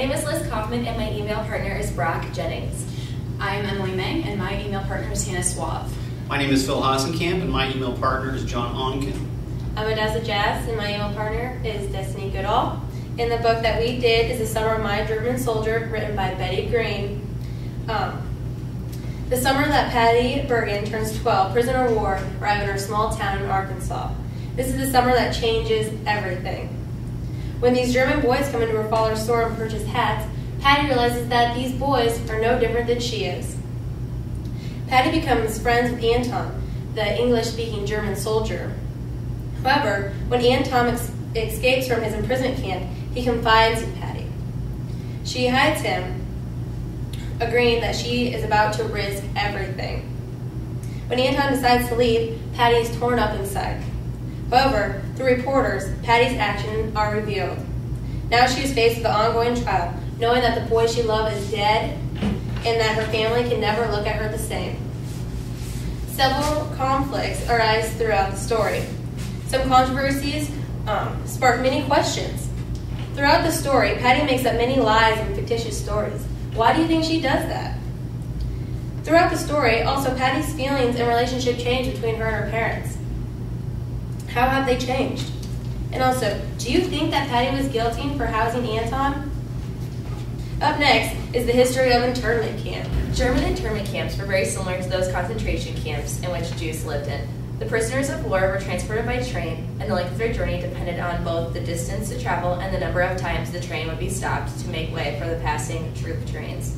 name is Liz Kaufman, and my email partner is Brock Jennings. I'm Emily Meng, and my email partner is Hannah Suave. My name is Phil Hasenkamp, and my email partner is John Onken. I'm Adessa Jazz, and my email partner is Destiny Goodall. And the book that we did is The Summer of My German Soldier, written by Betty Green. The summer that Patty Bergen turns 12, prisoner of war, arrive in her small town in Arkansas. This is the summer that changes everything. When these German boys come into her father's store and purchase hats, Patty realizes that these boys are no different than she is. Patty becomes friends with Anton, the English-speaking German soldier. However, when Anton escapes from his imprisonment camp, he confides in Patty. She hides him, agreeing that she is about to risk everything. When Anton decides to leave, Patty is torn up inside. However, through reporters, Patty's actions are revealed. Now she is faced with the ongoing trial, knowing that the boy she loved is dead and that her family can never look at her the same. Several conflicts arise throughout the story. Some controversies spark many questions. Throughout the story, Patty makes up many lies and fictitious stories. Why do you think she does that? Throughout the story, also Patty's feelings and relationship change between her and her parents. How have they changed? And also, do you think that Patty was guilty for housing Anton? Up next is the history of internment camp. German internment camps were very similar to those concentration camps in which Jews lived in. The prisoners of war were transported by train, and the length of their journey depended on both the distance to travel and the number of times the train would be stopped to make way for the passing troop trains.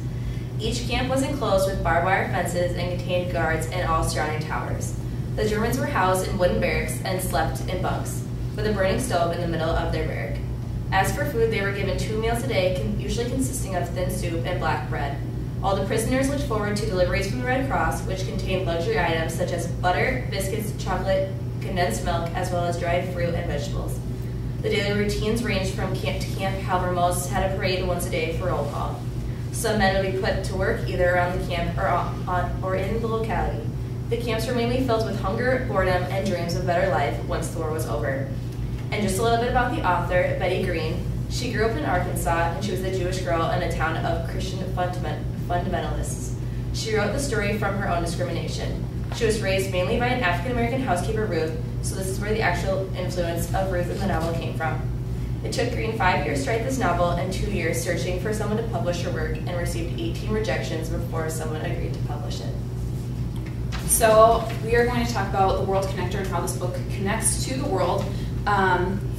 Each camp was enclosed with barbed wire fences and contained guards in all surrounding towers. The Germans were housed in wooden barracks and slept in bunks, with a burning stove in the middle of their barrack. As for food, they were given 2 meals a day, usually consisting of thin soup and black bread. All the prisoners looked forward to deliveries from the Red Cross, which contained luxury items such as butter, biscuits, chocolate, condensed milk, as well as dried fruit and vegetables. The daily routines ranged from camp to camp, however most had a parade once a day for roll call. Some men would be put to work either around the camp or in the locality. The camps were mainly filled with hunger, boredom, and dreams of a better life once the war was over. And just a little bit about the author, Betty Green. She grew up in Arkansas, and she was a Jewish girl in a town of Christian fundamentalists. She wrote the story from her own discrimination. She was raised mainly by an African-American housekeeper, Ruth, so this is where the actual influence of Ruth in the novel came from. It took Green 5 years to write this novel and 2 years searching for someone to publish her work, and received 18 rejections before someone agreed to publish it. So we are going to talk about the World Connector and how this book connects to the world.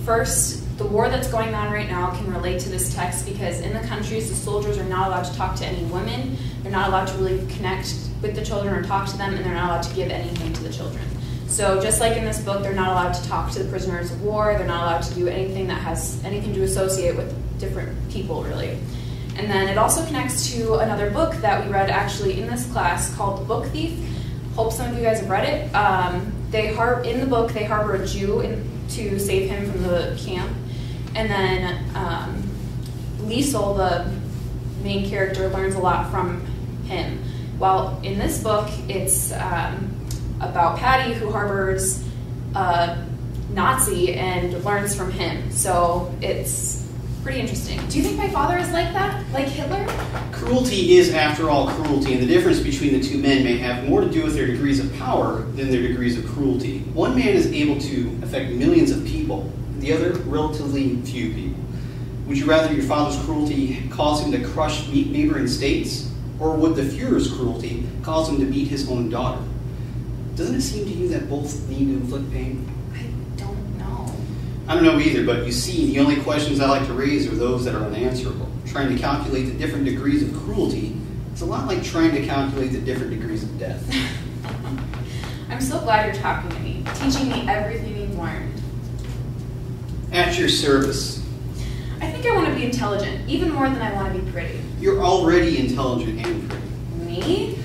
First, the war that's going on right now can relate to this text because in the countries, the soldiers are not allowed to talk to any women. They're not allowed to really connect with the children or talk to them, and they're not allowed to give anything to the children. So just like in this book, they're not allowed to talk to the prisoners of war. They're not allowed to do anything that has anything to associate with different people, really. And then it also connects to another book that we read actually in this class called The Book Thief. Hope some of you guys have read it. In the book, they harbor a Jew to save him from the camp. And then Liesel, the main character, learns a lot from him. While in this book, it's about Patty, who harbors a Nazi and learns from him. So it's pretty interesting. Do you think my father is like that? Like Hitler? Cruelty is, after all, cruelty, and the difference between the two men may have more to do with their degrees of power than their degrees of cruelty. One man is able to affect millions of people, the other, relatively few people. Would you rather your father's cruelty cause him to crush neighboring states, or would the Fuhrer's cruelty cause him to beat his own daughter? Doesn't it seem to you that both need to inflict pain? I don't know either, but you see, the only questions I like to raise are those that are unanswerable. Trying to calculate the different degrees of cruelty is a lot like trying to calculate the different degrees of death. I'm so glad you're talking to me, teaching me everything you've learned. At your service. I think I want to be intelligent, even more than I want to be pretty. You're already intelligent and pretty. Me?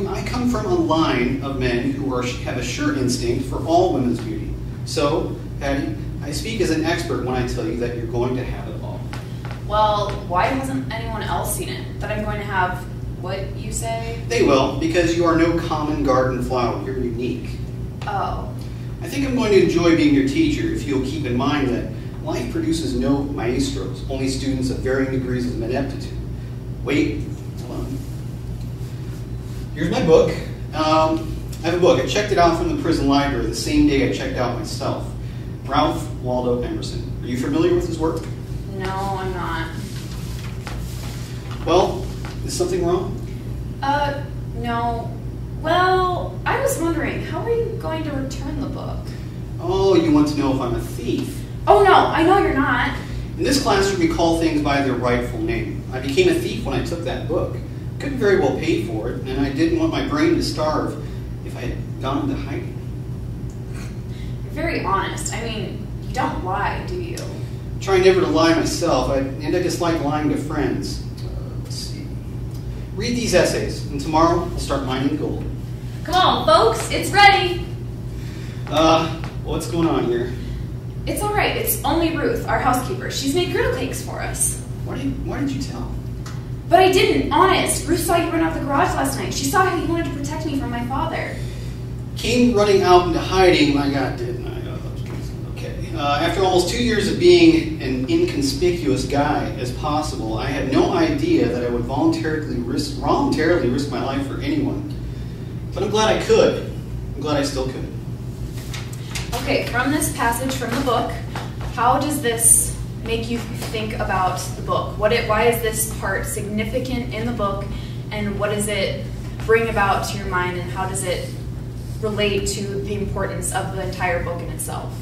I come from a line of men who have a sure instinct for all women's beauty. So, Patty, I speak as an expert when I tell you that you're going to have it all. Well, why hasn't anyone else seen it? That I'm going to have what you say? They will, because you are no common garden flower. You're unique. Oh. I think I'm going to enjoy being your teacher if you'll keep in mind that life produces no maestros, only students of varying degrees of ineptitude. Wait, hold on. Here's my book. I have a book. I checked it out from the prison library the same day I checked out myself. Ralph Waldo Emerson. Are you familiar with his work? No, I'm not. Well, is something wrong? No. Well, I was wondering, how are you going to return the book? Oh, you want to know if I'm a thief? Oh no, I know you're not. In this classroom, we call things by their rightful name. I became a thief when I took that book. Couldn't very well pay for it, and I didn't want my brain to starve if I had gone into hiding. You're very honest. I mean, you don't lie, do you? Try never to lie myself, and I dislike lying to friends. Let's see. Read these essays, and tomorrow I'll start mining gold. Come on, folks, it's ready. What's going on here? It's all right. It's only Ruth, our housekeeper. She's made griddle cakes for us. Why did you tell? But I didn't, honest. Ruth saw you run out the garage last night. She saw how you wanted to protect me from my father. Came running out into hiding when I got, didn't I? Okay. After almost 2 years of being an inconspicuous guy as possible, I had no idea that I would voluntarily risk my life for anyone. But I'm glad I could. I'm glad I still could. Okay, from this passage from the book, how does this make you think about the book? Why is this part significant in the book, and what does it bring about to your mind, and how does it relate to the importance of the entire book in itself?